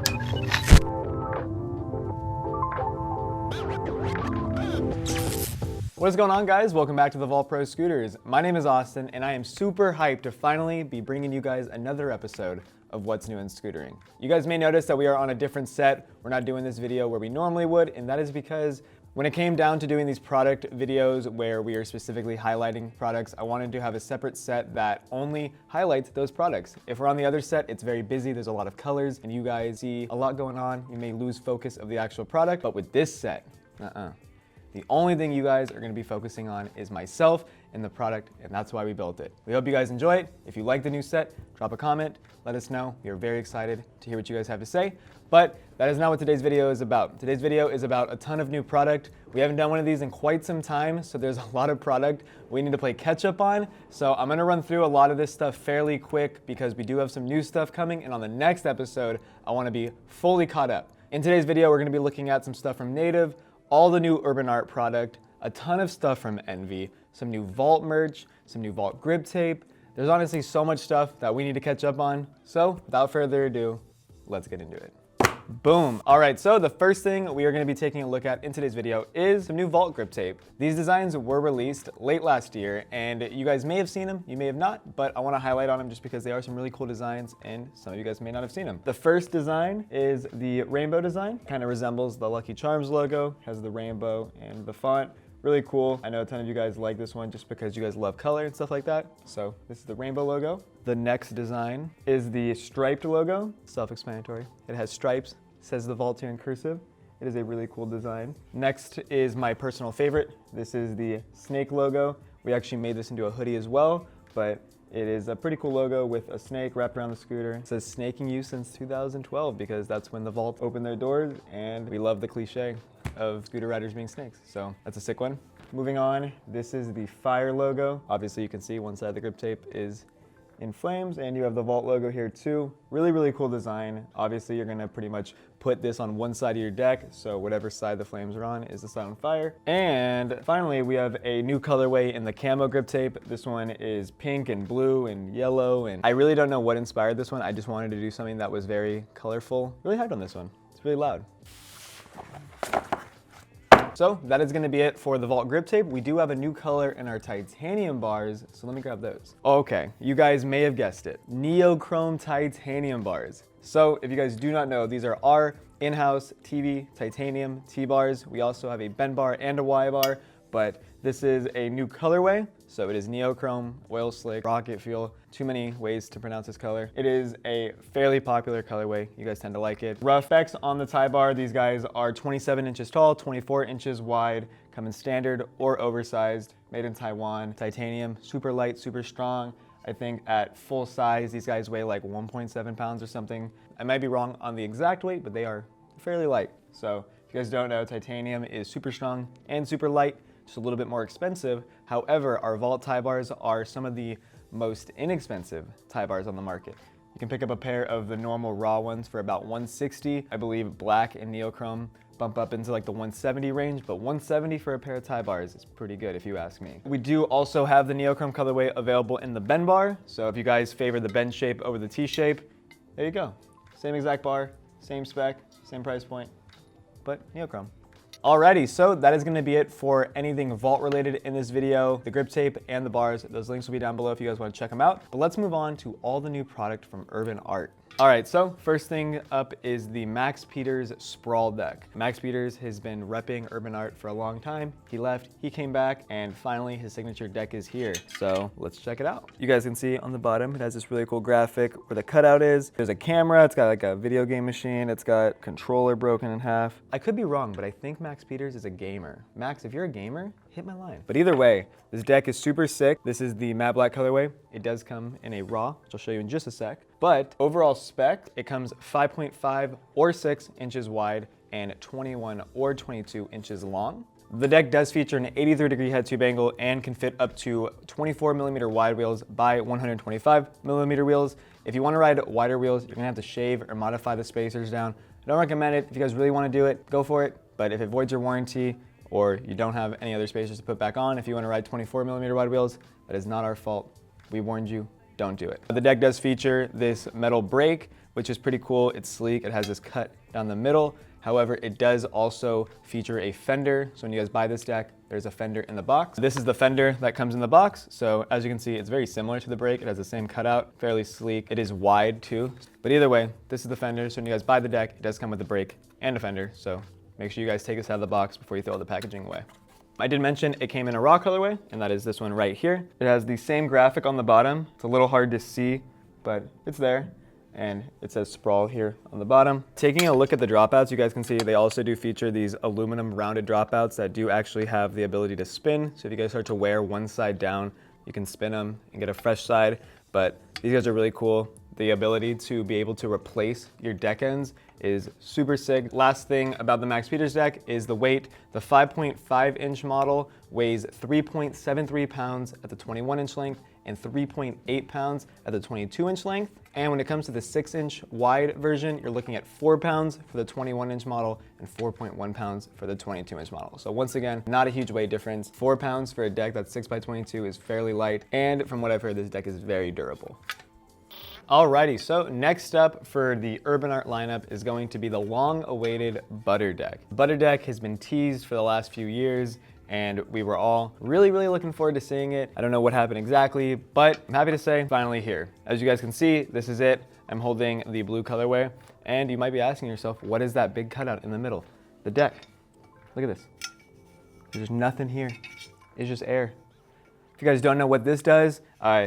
What is going on, guys? Welcome back to TheVaultProScooters. My name is Austin, and I am super hyped to finally be bringing you guys another episode of What's New in Scootering. You guys may notice that we are on a different set. We're not doing this video where we normally would, and that is because when it came down to doing these product videos where we are specifically highlighting products, I wanted to have a separate set that only highlights those products. If we're on the other set, it's very busy, there's a lot of colors, and you guys see a lot going on. You may lose focus of the actual product, but with this set, the only thing you guys are going to be focusing on is myself and the product, and that's why we built it. We hope you guys enjoy it. If you like the new set, drop a comment, let us know. We are very excited to hear what you guys have to say, but that is not what today's video is about. Today's video is about a ton of new product. We haven't done one of these in quite some time, so there's a lot of product we need to play catch up on. So I'm going to run through a lot of this stuff fairly quick because we do have some new stuff coming, and on the next episode, I want to be fully caught up. In today's video, we're going to be looking at some stuff from Native, all the new UrbanArtt product, a ton of stuff from Envy, some new Vault merch, some new Vault grip tape. There's honestly so much stuff that we need to catch up on. So without further ado, let's get into it. Boom. All right, so the first thing we are going to be taking a look at in today's video is some new Vault grip tape. These designs were released late last year, and you guys may have seen them, you may have not, but I want to highlight on them just because they are some really cool designs, and some of you guys may not have seen them. The first design is the rainbow design. Kind of resembles the Lucky Charms logo, has the rainbow and the font. Really cool. I know a ton of you guys like this one just because you guys love color and stuff like that. So this is the rainbow logo. The next design is the striped logo. Self-explanatory. It has stripes, says the Vault here in cursive. It is a really cool design. Next is my personal favorite. This is the snake logo. We actually made this into a hoodie as well, but it is a pretty cool logo with a snake wrapped around the scooter. It says snaking you since 2012 because that's when the Vault opened their doors, and we love the cliche of scooter riders being snakes. So that's a sick one. Moving on, this is the fire logo. Obviously you can see one side of the grip tape is in flames, and you have the Vault logo here too. Really, really cool design. Obviously you're gonna pretty much put this on one side of your deck, so whatever side the flames are on is the side on fire. And finally, we have a new colorway in the camo grip tape. This one is pink and blue and yellow, and I really don't know what inspired this one. I just wanted to do something that was very colorful. Really hyped on this one. It's really loud. So that is going to be it for the Vault grip tape. We do have a new color in our titanium bars, so let me grab those. Okay, you guys may have guessed it. Neochrome titanium bars. So if you guys do not know, these are our in-house TV titanium T-bars. We also have a bend bar and a Y bar, but this is a new colorway. So it is neochrome, oil slick, rocket fuel. Too many ways to pronounce this color. It is a fairly popular colorway. You guys tend to like it. Rough specs on the tie bar. These guys are 27 inches tall, 24 inches wide, come in standard or oversized, made in Taiwan. Titanium, super light, super strong. I think at full size, these guys weigh like 1.7 pounds or something. I might be wrong on the exact weight, but they are fairly light. So if you guys don't know, titanium is super strong and super light. Just a little bit more expensive. However, our Vault tie bars are some of the most inexpensive tie bars on the market. You can pick up a pair of the normal raw ones for about $160. I believe black and neochrome bump up into like the $170 range, but $170 for a pair of tie bars is pretty good if you ask me. We do also have the neochrome colorway available in the bend bar. So if you guys favor the bend shape over the T shape, there you go. Same exact bar, same spec, same price point, but neochrome. Alrighty, so that is going to be it for anything Vault related in this video. The grip tape and the bars, those links will be down below if you guys want to check them out. But let's move on to all the new product from UrbanArtt. All right, so first thing up is the Max Peters Sprawl deck. Max Peters has been repping UrbanArtt for a long time. He left, he came back, and finally his signature deck is here. So let's check it out. You guys can see on the bottom, it has this really cool graphic where the cutout is. There's a camera, it's got like a video game machine, it's got controller broken in half. I could be wrong, but I think Max Peters is a gamer. Max, if you're a gamer, hit my line. But either way, this deck is super sick. This is the matte black colorway. It does come in a raw, which I'll show you in just a sec. But overall spec, it comes 5.5 or 6 inches wide and 21 or 22 inches long. The deck does feature an 83-degree head tube angle and can fit up to 24mm wide wheels by 125mm wheels. If you want to ride wider wheels, you're gonna have to shave or modify the spacers down. I don't recommend it. If you guys really want to do it, go for it. But if it voids your warranty or you don't have any other spacers to put back on, if you want to ride 24mm wide wheels, that is not our fault. We warned you. don't do it. The deck does feature this metal brake, which is pretty cool. It's sleek. It has this cut down the middle. However, it does also feature a fender. So when you guys buy this deck, there's a fender in the box. This is the fender that comes in the box. So as you can see, it's very similar to the brake. It has the same cutout, fairly sleek. It is wide too. But either way, this is the fender. So when you guys buy the deck, it does come with a brake and a fender. So make sure you guys take this out of the box before you throw the packaging away. I did mention it came in a raw colorway, and that is this one right here. It has the same graphic on the bottom. It's a little hard to see, but it's there. And it says Sprawl here on the bottom. Taking a look at the dropouts, you guys can see they also do feature these aluminum rounded dropouts that do actually have the ability to spin. So if you guys start to wear one side down, you can spin them and get a fresh side. But these guys are really cool. The ability to be able to replace your deck ends is super sick. Last thing about the Max Peters deck is the weight. The 5.5 inch model weighs 3.73 pounds at the 21 inch length and 3.8 pounds at the 22 inch length. And when it comes to the 6 inch wide version, you're looking at 4 pounds for the 21 inch model and 4.1 pounds for the 22 inch model. So once again, not a huge weight difference. 4 pounds for a deck that's 6x22 is fairly light. And from what I've heard, this deck is very durable. Alrighty, so next up for the UrbanArtt lineup is going to be the long-awaited Butter Deck. Butter Deck has been teased for the last few years, and we were all really looking forward to seeing it. I don't know what happened exactly, but I'm happy to say finally here. As you guys can see, this is it. I'm holding the blue colorway, and you might be asking yourself, what is that big cutout in the middle? The deck. Look at this. There's nothing here. It's just air. If you guys don't know what this does,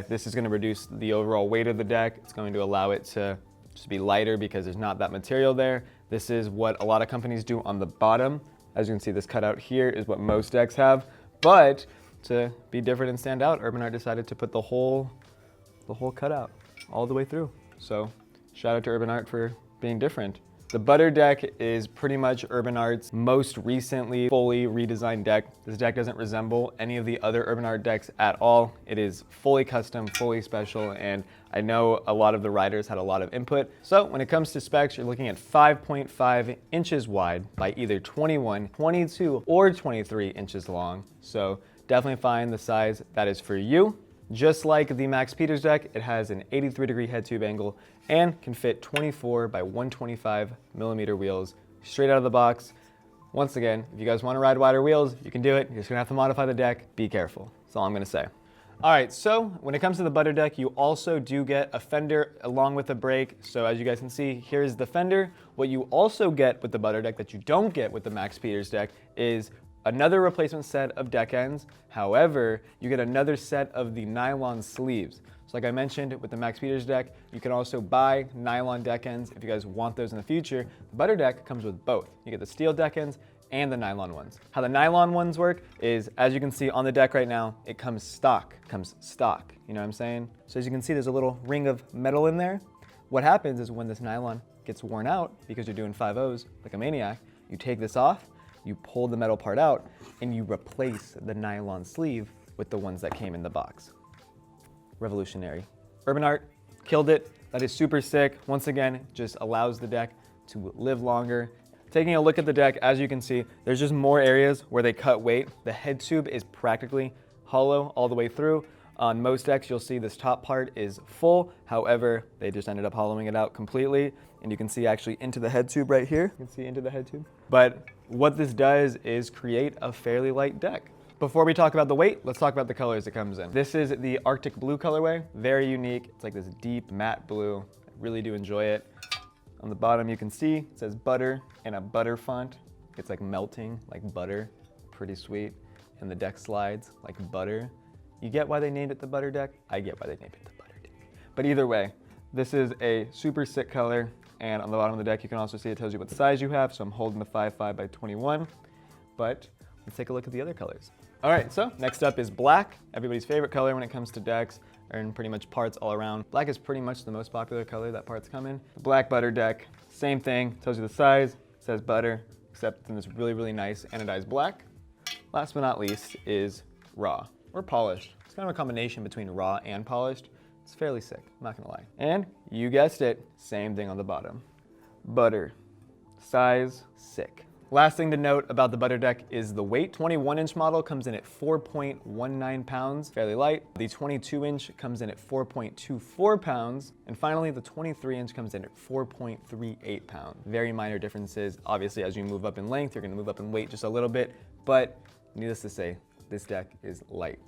this is going to reduce the overall weight of the deck. It's going to allow it to just be lighter because there's not that material there. This is what a lot of companies do on the bottom. As you can see, this cutout here is what most decks have. But to be different and stand out, UrbanArtt decided to put the whole cutout all the way through. So shout out to UrbanArtt for being different. The Butter Deck is pretty much UrbanArtt's most recently fully redesigned deck. This deck doesn't resemble any of the other UrbanArtt decks at all. It is fully custom, fully special, and I know a lot of the riders had a lot of input. So when it comes to specs, you're looking at 5.5 inches wide by either 21, 22, or 23 inches long. So definitely find the size that is for you. Just like the Max Peters deck, it has an 83-degree head tube angle and can fit 24 by 125 millimeter wheels straight out of the box. Once again, if you guys want to ride wider wheels, you can do it. You're just gonna have to modify the deck. Be careful. That's all I'm gonna say. All right, so when it comes to the Butter Deck, you also do get a fender along with a brake. So as you guys can see, here's the fender. What you also get with the Butter Deck that you don't get with the Max Peters deck is another replacement set of deck ends. However, you get another set of the nylon sleeves. So like I mentioned with the Max Peters deck, you can also buy nylon deck ends if you guys want those in the future. The Butter Deck comes with both. You get the steel deck ends and the nylon ones. How the nylon ones work is, as you can see on the deck right now, it comes stock. You know what I'm saying? So as you can see, there's a little ring of metal in there. What happens is when this nylon gets worn out, because you're doing 5/0s like a maniac, you take this off, you pull the metal part out, and you replace the nylon sleeve with the ones that came in the box. Revolutionary. UrbanArtt killed it. That is super sick. Once again, just allows the deck to live longer. Taking a look at the deck, as you can see, there's just more areas where they cut weight. The head tube is practically hollow all the way through. On most decks, you'll see this top part is full. However, they just ended up hollowing it out completely. And you can see actually into the head tube right here. You can see into the head tube. But what this does is create a fairly light deck. Before we talk about the weight, let's talk about the colors it comes in. This is the Arctic Blue colorway, very unique. It's like this deep matte blue. I really do enjoy it. On the bottom, you can see it says butter in a butter font. It's like melting like butter, pretty sweet. And the deck slides like butter. You get why they named it the Butter Deck? I get why they named it the Butter Deck. But either way, this is a super sick color. And on the bottom of the deck, you can also see it tells you what size you have. So I'm holding the 5.5 by 21. But let's take a look at the other colors. All right, so next up is black, everybody's favorite color when it comes to decks and pretty much parts all around. Black is pretty much the most popular color that parts come in. The black Butter Deck, same thing, tells you the size, says butter, except it's in this really nice anodized black. Last but not least is raw or polished. It's kind of a combination between raw and polished. It's fairly sick, I'm not gonna lie. And you guessed it, same thing on the bottom. Butter, size, sick. Last thing to note about the butter deck is the weight. 21-inch model comes in at 4.19 pounds, fairly light. The 22-inch comes in at 4.24 pounds. And finally, the 23-inch comes in at 4.38 pounds. Very minor differences. Obviously, as you move up in length, you're gonna move up in weight just a little bit, but needless to say, this deck is light.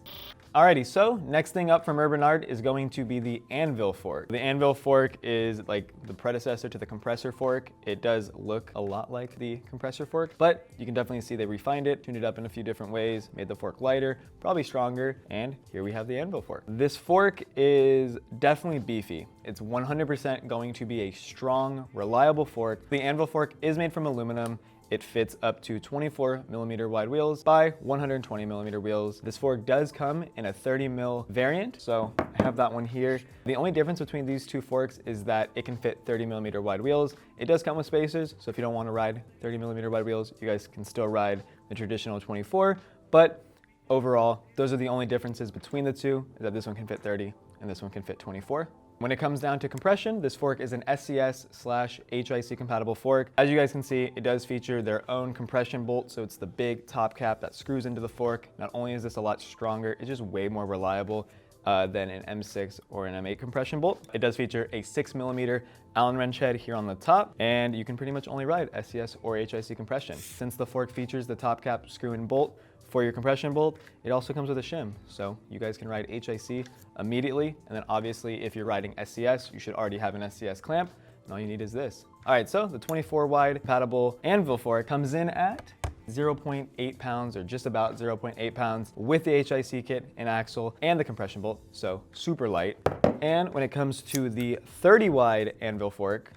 Alrighty, so next thing up from UrbanArtt is going to be the anvil fork. The anvil fork is like the predecessor to the compressor fork. It does look a lot like the compressor fork, but you can definitely see they refined it, tuned it up in a few different ways, made the fork lighter, probably stronger, and here we have the anvil fork. This fork is definitely beefy. It's 100% going to be a strong, reliable fork. The anvil fork is made from aluminum. It fits up to 24mm wide wheels by 120mm wheels. This fork does come in a 30mm variant, so I have that one here. The only difference between these two forks is that it can fit 30mm wide wheels. It does come with spacers, so if you don't want to ride 30mm wide wheels, you guys can still ride the traditional 24, but overall, those are the only differences between the two, is that this one can fit 30 and this one can fit 24. When it comes down to compression, this fork is an SCS/HIC compatible fork. As you guys can see, it does feature their own compression bolt, so it's the big top cap that screws into the fork. Not only is this a lot stronger, it's just way more reliable than an M6 or an M8 compression bolt. It does feature a 6mm Allen wrench head here on the top, and you can pretty much only ride SCS or HIC compression. Since the fork features the top cap screw-in bolt for your compression bolt, it also comes with a shim, so you guys can ride HIC immediately, and then obviously if you're riding SCS, you should already have an SCS clamp, and all you need is this. All right, so the 24 wide compatible anvil fork comes in at 0.8 pounds, or just about 0.8 pounds, with the HIC kit and axle and the compression bolt, so super light. And when it comes to the 30 wide anvil fork,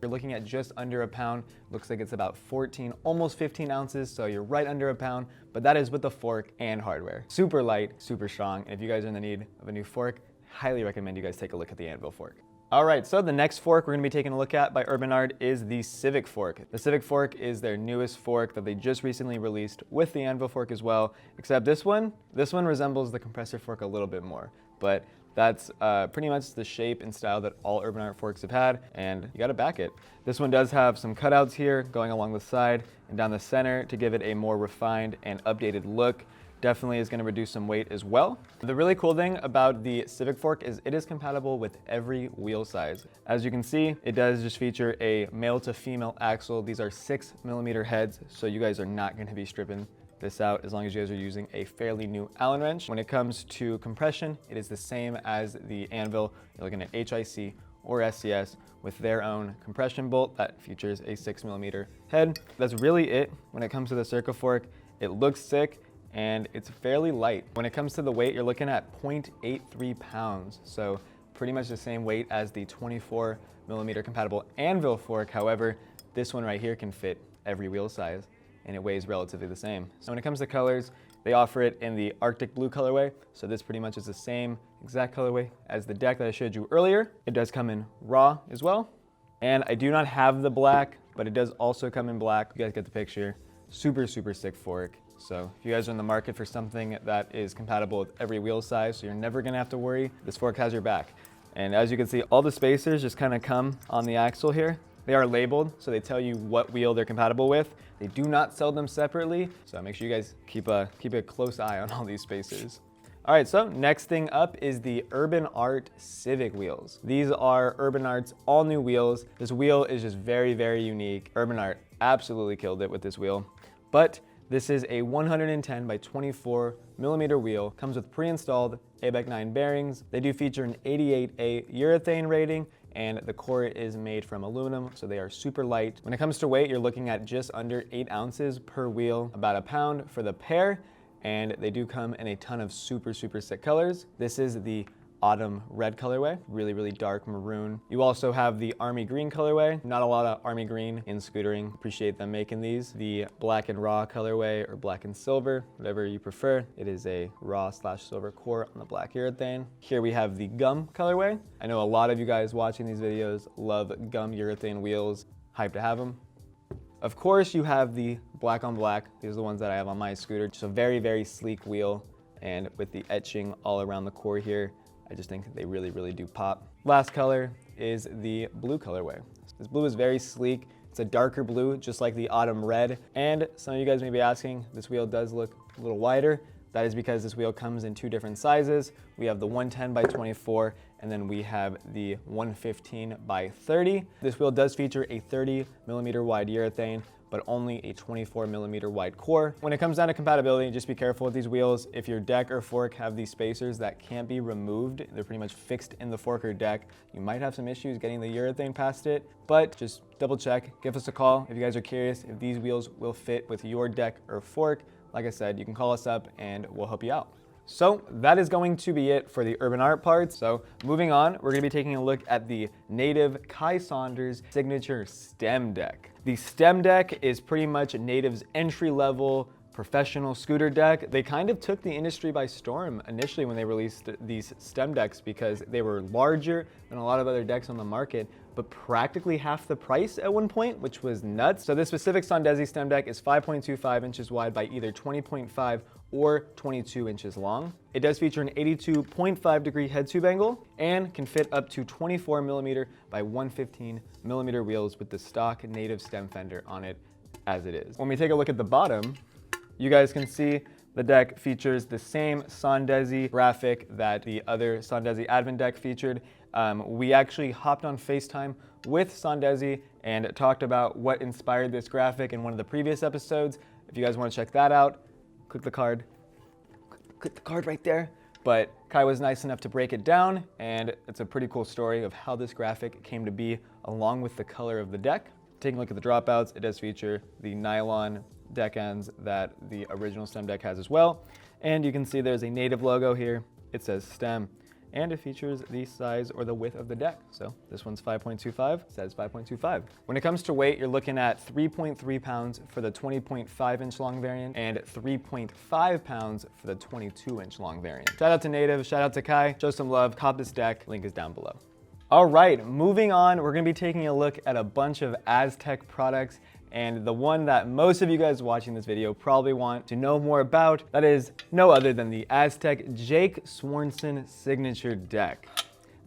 you're looking at just under a pound. Looks like it's about 14, almost 15 ounces, so you're right under a pound, but that is with the fork and hardware. Super light, super strong, and if you guys are in the need of a new fork, highly recommend you guys take a look at the anvil fork. All right, so the next fork we're gonna be taking a look at by UrbanArtt is the Civic fork. The Civic fork is their newest fork that they just recently released with the anvil fork as well, except this one resembles the compressor fork a little bit more, but that's pretty much the shape and style that all UrbanArtt forks have had, and you gotta back it. This one does have some cutouts here going along the side and down the center to give it a more refined and updated look. Definitely is gonna reduce some weight as well. The really cool thing about the Civic fork is it is compatible with every wheel size. As you can see, it does just feature a male to female axle. These are 6mm heads, so you guys are not gonna be stripping this out as long as you guys are using a fairly new Allen wrench. When it comes to compression, it is the same as the anvil. You're looking at HIC or SCS with their own compression bolt that features a 6mm head. That's really it when it comes to the Circa fork. It looks sick and it's fairly light. When it comes to the weight, you're looking at 0.83 pounds. So pretty much the same weight as the 24mm compatible anvil fork. However, this one right here can fit every wheel size, and it weighs relatively the same. So when it comes to colors, they offer it in the Arctic blue colorway. So this pretty much is the same exact colorway as the deck that I showed you earlier. It does come in raw as well. And I do not have the black, but it does also come in black. You guys get the picture. Super, super sick fork. So if you guys are in the market for something that is compatible with every wheel size, so you're never gonna have to worry, this fork has your back. And as you can see, all the spacers just kind of come on the axle here. They are labeled, so they tell you what wheel they're compatible with. They do not sell them separately, so make sure you guys keep a close eye on all these spacers. All right, so next thing up is the UrbanArtt Civic wheels. These are UrbanArtt's all new wheels. This wheel is just very, very unique. UrbanArtt absolutely killed it with this wheel, but this is a 110 by 24mm wheel. Comes with pre-installed ABEC 9 bearings. They do feature an 88A urethane rating, and the core is made from aluminum, so they are super light. When it comes to weight, you're looking at just under 8 ounces per wheel, about a pound for the pair, and they do come in a ton of super, super sick colors. This is the autumn red colorway, really, really dark maroon. You also have the army green colorway. Not a lot of army green in scootering. Appreciate them making these. The black and raw colorway, or black and silver, whatever you prefer. It is a raw/silver core on the black urethane. Here we have the gum colorway. I know a lot of you guys watching these videos love gum urethane wheels. Hyped to have them. Of course, you have the black on black. These are the ones that I have on my scooter. Just a very, very sleek wheel, and with the etching all around the core here, I just think they really, really do pop. Last color is the blue colorway. This blue is very sleek. It's a darker blue, just like the autumn red. And some of you guys may be asking, this wheel does look a little wider. That is because this wheel comes in two different sizes. We have the 110 by 24, and then we have the 115 by 30. This wheel does feature a 30 millimeter wide urethane, but only a 24 millimeter wide core. When it comes down to compatibility, just be careful with these wheels. If your deck or fork have these spacers that can't be removed, they're pretty much fixed in the fork or deck, you might have some issues getting the urethane past it, but just double check, give us a call if you guys are curious if these wheels will fit with your deck or fork. Like I said, you can call us up and we'll help you out. So that is going to be it for the UrbanArtt parts. So moving on, we're gonna be taking a look at the native Kai Saunders signature stem deck. The stem deck is pretty much Native's entry-level professional scooter deck. They kind of took the industry by storm initially when they released these stem decks because they were larger than a lot of other decks on the market, but practically half the price at one point, which was nuts. So this specific Saundezy stem deck is 5.25 inches wide by either 20.5 or 22 inches long. It does feature an 82.5 degree head tube angle and can fit up to 24 millimeter by 115 millimeter wheels with the stock native stem fender on it as it is. When we take a look at the bottom, you guys can see the deck features the same Saundezy graphic that the other Saundezy Advent deck featured. We actually hopped on FaceTime with Saundezy and talked about what inspired this graphic in one of the previous episodes. If you guys want to check that out, click the card right there. But Kai was nice enough to break it down, and it's a pretty cool story of how this graphic came to be along with the color of the deck. Taking a look at the dropouts, it does feature the nylon deck ends that the original stem deck has as well. And you can see there's a native logo here. It says stem, and it features the size or the width of the deck. So this one's 5.25, says 5.25. When it comes to weight, you're looking at 3.3 pounds for the 20.5 inch long variant and 3.5 pounds for the 22 inch long variant. Shout out to Native, shout out to Kai, show some love, cop this deck, link is down below. All right, moving on, we're gonna be taking a look at a bunch of Aztek products, and the one that most of you guys watching this video probably want to know more about, that is no other than the Aztek Jake Swanson signature deck.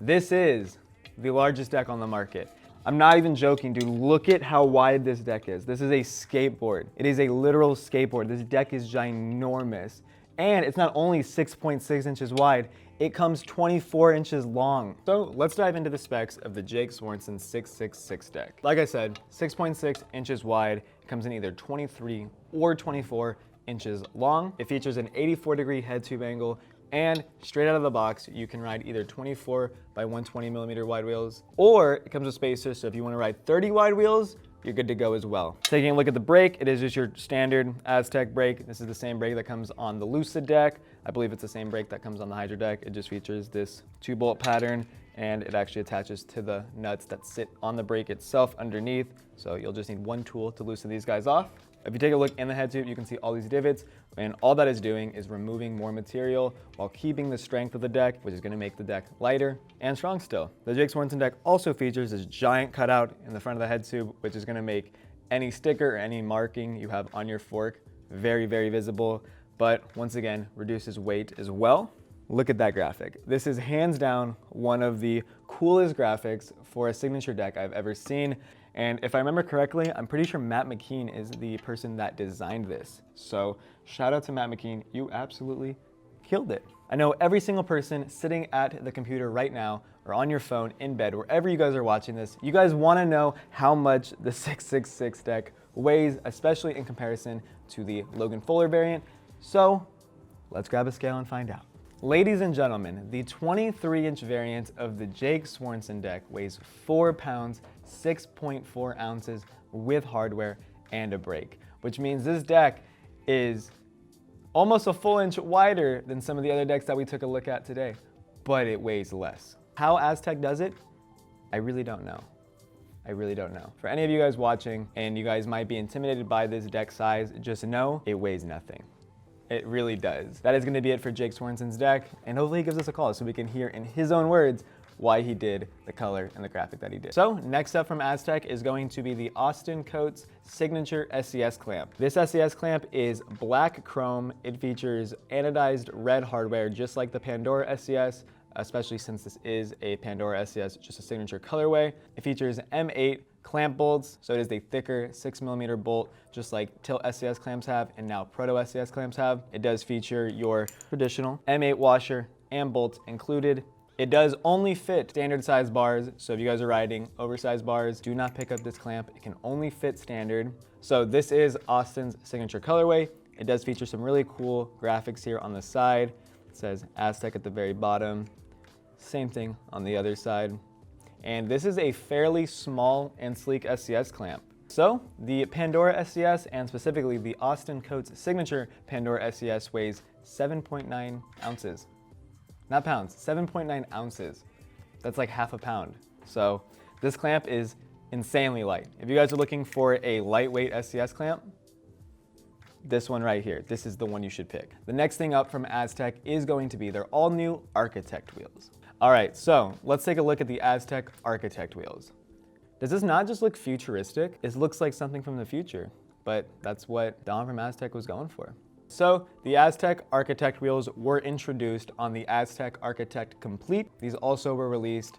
This is the largest deck on the market. I'm not even joking, dude. Look at how wide this deck is. This is a skateboard. It is a literal skateboard. This deck is ginormous. And it's not only 6.6 inches wide, it comes 24 inches long. So let's dive into the specs of the Jake Swanson 666 deck. Like I said, 6.6 inches wide. It comes in either 23 or 24 inches long. It features an 84 degree head tube angle, and straight out of the box, you can ride either 24 by 120 millimeter wide wheels, or it comes with spacers. So if you want to ride 30 wide wheels, you're good to go as well. Taking a look at the brake, it is just your standard Aztek brake. This is the same brake that comes on the Lucid deck. I believe it's the same brake that comes on the Hydra deck. It just features this 2-bolt pattern, and it actually attaches to the nuts that sit on the brake itself underneath. So you'll just need one tool to loosen these guys off. If you take a look in the head tube, you can see all these divots, and all that is doing is removing more material while keeping the strength of the deck, which is going to make the deck lighter and strong still. The Jake Swanson deck also features this giant cutout in the front of the head tube, which is going to make any sticker or any marking you have on your fork very, very visible, but once again, reduces weight as well. Look at that graphic. This is hands down one of the coolest graphics for a signature deck I've ever seen. And if I remember correctly, I'm pretty sure Matt McKean is the person that designed this. So shout out to Matt McKean, you absolutely killed it. I know every single person sitting at the computer right now or on your phone, in bed, wherever you guys are watching this, you guys wanna know how much the 666 deck weighs, especially in comparison to the Logan Fuller variant. So let's grab a scale and find out. Ladies and gentlemen, the 23-inch variant of the Jake Swanson deck weighs 4 pounds, 6.4 ounces with hardware and a brake, which means this deck is almost a full inch wider than some of the other decks that we took a look at today, but it weighs less. How Aztek does it, I really don't know. I really don't know. For any of you guys watching and you guys might be intimidated by this deck size, just know it weighs nothing. It really does. That is going to be it for Jake Swanson's deck, and hopefully he gives us a call so we can hear in his own words why he did the color and the graphic that he did. So next up from Aztek is going to be the Austin Coates signature SES clamp. This SES clamp is black chrome. It features anodized red hardware just like the Pandora SES, especially since this is a Pandora SES, just a signature colorway. It features M8 clamp bolts. So it is a thicker 6mm bolt, just like Tilt SCS clamps have and now Proto SCS clamps have. It does feature your traditional M8 washer and bolts included. It does only fit standard size bars, so if you guys are riding oversized bars, do not pick up this clamp. It can only fit standard. So this is Austin's signature colorway. It does feature some really cool graphics here on the side. It says Aztek at the very bottom. Same thing on the other side. And this is a fairly small and sleek SCS clamp. So the Pandora SCS, and specifically the Austin Coates signature Pandora SCS, weighs 7.9 ounces. Not pounds, 7.9 ounces. That's like half a pound. So this clamp is insanely light. If you guys are looking for a lightweight SCS clamp, this one right here, this is the one you should pick. The next thing up from Aztek is going to be their all new Architect wheels. All right, so let's take a look at the Aztek Architect wheels. Does this not just look futuristic? It looks like something from the future, but that's what Don from Aztek was going for. So the Aztek Architect wheels were introduced on the Aztek Architect Complete. These also were released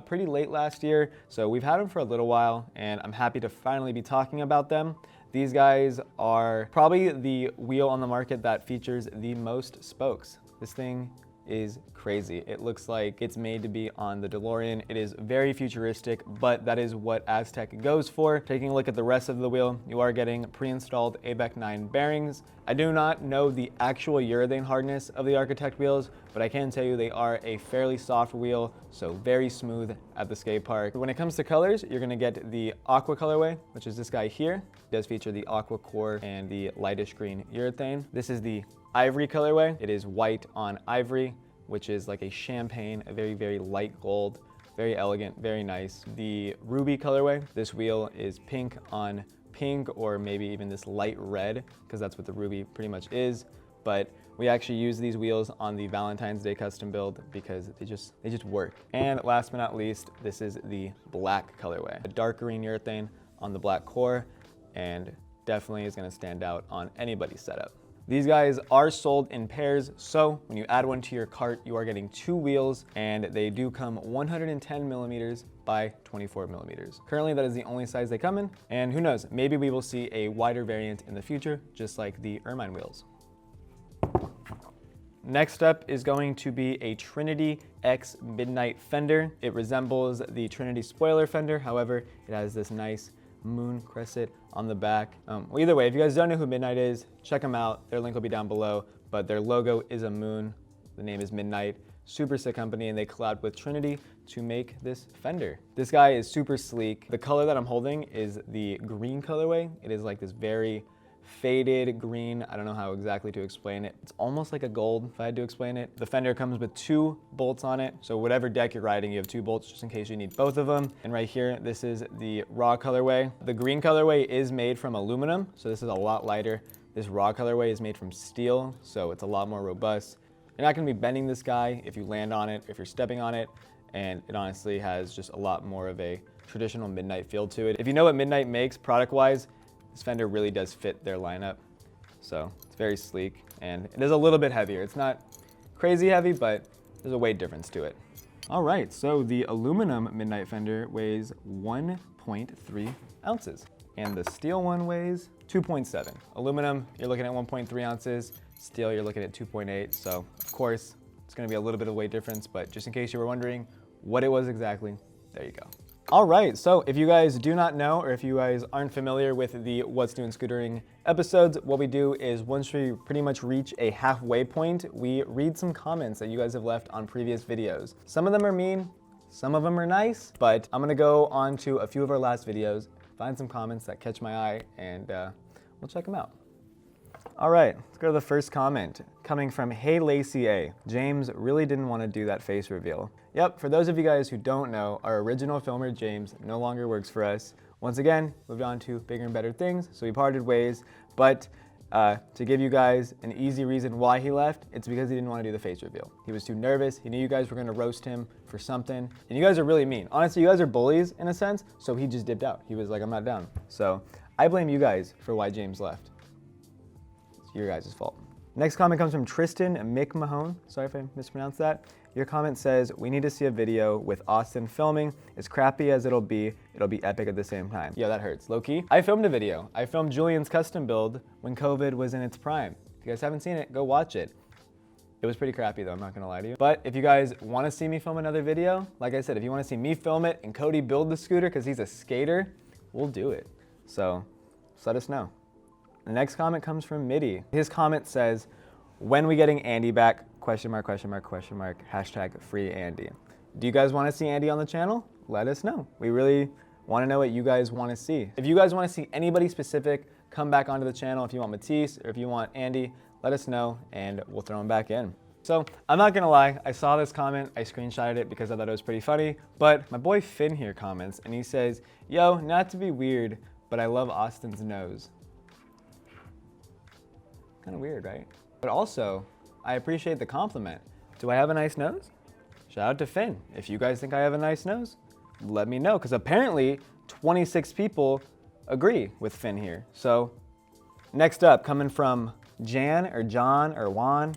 pretty late last year, so we've had them for a little while, and I'm happy to finally be talking about them. These guys are probably the wheel on the market that features the most spokes. This thing is crazy. It looks like it's made to be on the DeLorean. It is very futuristic, but that is what Aztek goes for. Taking a look at the rest of the wheel, you are getting pre-installed ABEC 9 bearings. I do not know the actual urethane hardness of the Architect wheels, but I can tell you they are a fairly soft wheel, so very smooth at the skate park. When it comes to colors, you're gonna get the aqua colorway, which is this guy here. It does feature the aqua core and the lightish green urethane. This is the ivory colorway. It is white on ivory, which is like a champagne, a very, very light gold, very elegant, very nice. The ruby colorway, this wheel is pink on pink, or maybe even this light red, because that's what the ruby pretty much is. But we actually use these wheels on the Valentine's Day custom build because they just work. And last but not least, this is the black colorway. A dark green urethane on the black core, and definitely is gonna stand out on anybody's setup. These guys are sold in pairs, so when you add one to your cart, you are getting 2 wheels, and they do come 110mm by 24mm. Currently, that is the only size they come in, and who knows, maybe we will see a wider variant in the future, just like the Ermine wheels. Next up is going to be a Trinity X Midnight fender. It resembles the Trinity spoiler fender, however, it has this nice moon crescent on the back. Well, either way, if you guys don't know who Midnight is, check them out. Their link will be down below, but their logo is a moon. The name is Midnight. Super sick company, and they collabed with Trinity to make this fender. This guy is super sleek. The color that I'm holding is the green colorway. It is like this very faded green. I don't know how exactly to explain it. It's almost like a gold if I had to explain it. The fender comes with 2 bolts on it. So whatever deck you're riding, you have 2 bolts just in case you need both of them. And right here, this is the raw colorway. The green colorway is made from aluminum, so this is a lot lighter. This raw colorway is made from steel, so it's a lot more robust. You're not gonna be bending this guy if you land on it, if you're stepping on it, and it honestly has just a lot more of a traditional Midnight feel to it. If you know what Midnight makes product-wise, this fender really does fit their lineup. So it's very sleek, and it is a little bit heavier. It's not crazy heavy, but there's a weight difference to it. All right, so the aluminum Midnight fender weighs 1.3 ounces, and the steel one weighs 2.7. Aluminum, you're looking at 1.3 ounces. Steel, you're looking at 2.8. So of course, it's gonna be a little bit of weight difference, but just in case you were wondering what it was exactly, there you go. All right, so if you guys do not know, or if you guys aren't familiar with the What's New in Scootering episodes, what we do is once we pretty much reach a halfway point, we read some comments that you guys have left on previous videos. Some of them are mean, some of them are nice, but I'm gonna go on to a few of our last videos, find some comments that catch my eye, and we'll check them out. All right, let's go to the first comment. Coming from Hey Lacey A. James really didn't want to do that face reveal. Yep, for those of you guys who don't know, our original filmer James no longer works for us. Once again, moved on to bigger and better things, so we parted ways. But to give you guys an easy reason why he left, it's because he didn't want to do the face reveal. He was too nervous. He knew you guys were going to roast him for something. And you guys are really mean. Honestly, you guys are bullies in a sense, so he just dipped out. He was like, I'm not down. So I blame you guys for why James left. It's your guys' fault. Next comment comes from Tristan McMahon. Sorry if I mispronounced that. Your comment says, we need to see a video with Austin filming. As crappy as it'll be epic at the same time. Yo, that hurts, low key. I filmed a video. I filmed Julian's custom build when COVID was in its prime. If you guys haven't seen it, go watch it. It was pretty crappy though, I'm not gonna lie to you. But if you guys wanna see me film another video, like I said, if you wanna see me film it and Cody build the scooter because he's a skater, we'll do it. So, just let us know. The next comment comes from Mitty. His comment says, when we getting Andy back? Question mark, question mark, question mark, hashtag free Andy. Do you guys wanna see Andy on the channel? Let us know. We really wanna know what you guys wanna see. If you guys wanna see anybody specific, come back onto the channel. If you want Matisse or if you want Andy, let us know and we'll throw him back in. So I'm not gonna lie, I saw this comment, I screenshotted it because I thought it was pretty funny, but my boy Finn here comments and he says, yo, not to be weird, but I love Austin's nose. Kind of weird, right? But also, I appreciate the compliment. Do I have a nice nose? Shout out to Finn. If you guys think I have a nice nose, let me know, because apparently 26 people agree with Finn here. So next up, coming from Jan or John or Juan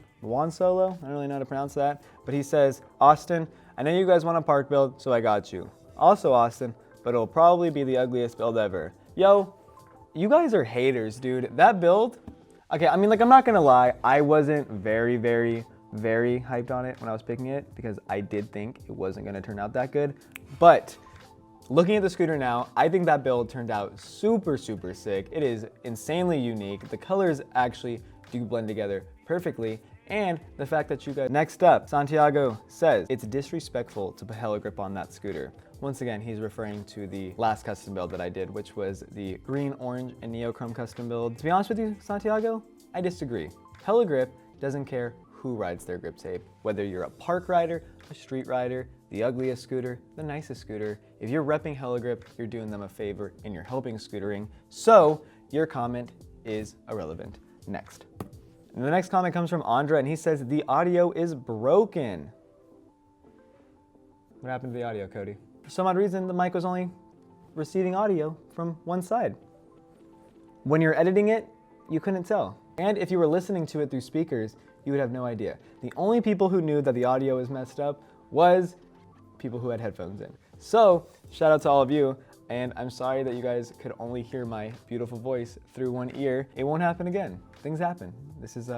Solo, I don't really know how to pronounce that, but he says, Austin, I know you guys want a park build, so I got you. Also Austin, but it'll probably be the ugliest build ever. Yo, you guys are haters, dude. That build, okay, I mean, like, I'm not gonna lie, I wasn't very hyped on it when I was picking it because I did think it wasn't gonna turn out that good, but looking at the scooter now, I think that build turned out super sick. It is insanely unique. The colors actually do blend together perfectly. And the fact that you guys... Next up, Santiago says, it's disrespectful to put hella grip on that scooter. Once again, he's referring to the last custom build that I did, which was the green, orange, and neochrome custom build. To be honest with you, Santiago, I disagree. Hella grip doesn't care who rides their grip tape. Whether you're a park rider, a street rider, the ugliest scooter, the nicest scooter. If you're repping hella grip, you're doing them a favor and you're helping scootering. So your comment is irrelevant. Next. And the next comment comes from Andra and he says, the audio is broken. What happened to the audio, Cody? For some odd reason, the mic was only receiving audio from one side. When you're editing it, you couldn't tell. And if you were listening to it through speakers, you would have no idea. The only people who knew that the audio was messed up was people who had headphones in. So shout out to all of you. And I'm sorry that you guys could only hear my beautiful voice through one ear. It won't happen again. Things happen. This is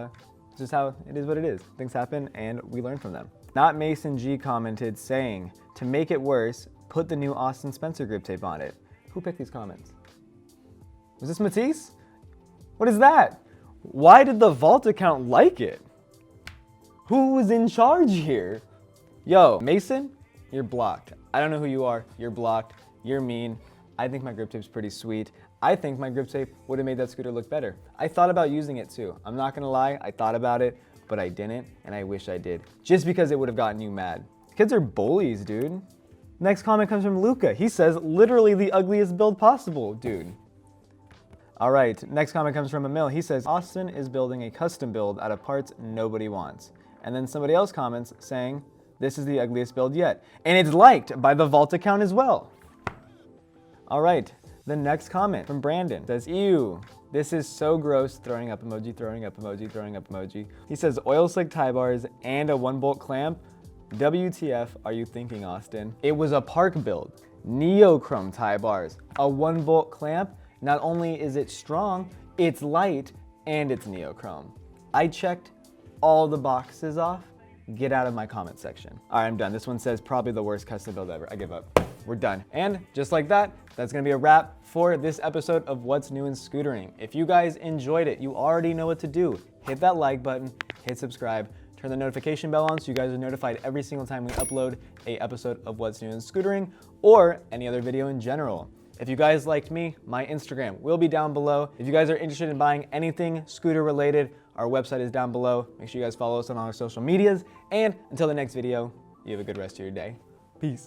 just how it is what it is. Things happen and we learn from them. Not Mason G commented saying, to make it worse, put the new Austin Spencer grip tape on it. Who picked these comments? Was this Matisse? What is that? Why did the Vault account like it? Who was in charge here? Yo, Mason, you're blocked. I don't know who you are. You're blocked. You're mean. I think my grip tape's pretty sweet. I think my grip tape would have made that scooter look better. I thought about using it too. I'm not gonna lie, I thought about it, but I didn't, and I wish I did. Just because it would have gotten you mad. Kids are bullies, dude. Next comment comes from Luca. He says, literally the ugliest build possible, dude. All right, next comment comes from Emil. He says, Austin is building a custom build out of parts nobody wants. And then somebody else comments saying, this is the ugliest build yet. And it's liked by the Vault account as well. All right, the next comment from Brandon says, ew, this is so gross, throwing up emoji, throwing up emoji, throwing up emoji. He says, oil slick tie bars and a 1-bolt clamp. WTF are you thinking, Austin? It was a park build, neochrome tie bars, a 1-bolt clamp. Not only is it strong, it's light and it's neochrome. I checked all the boxes off. Get out of my comment section. All right, I'm done. This one says probably the worst custom build ever. I give up. We're done. And just like that, that's gonna be a wrap for this episode of What's New in Scootering. If you guys enjoyed it, you already know what to do. Hit that like button, hit subscribe, turn the notification bell on so you guys are notified every single time we upload a episode of What's New in Scootering or any other video in general. If you guys liked me, my Instagram will be down below. If you guys are interested in buying anything scooter related, our website is down below. Make sure you guys follow us on all our social medias. And until the next video, you have a good rest of your day. Peace.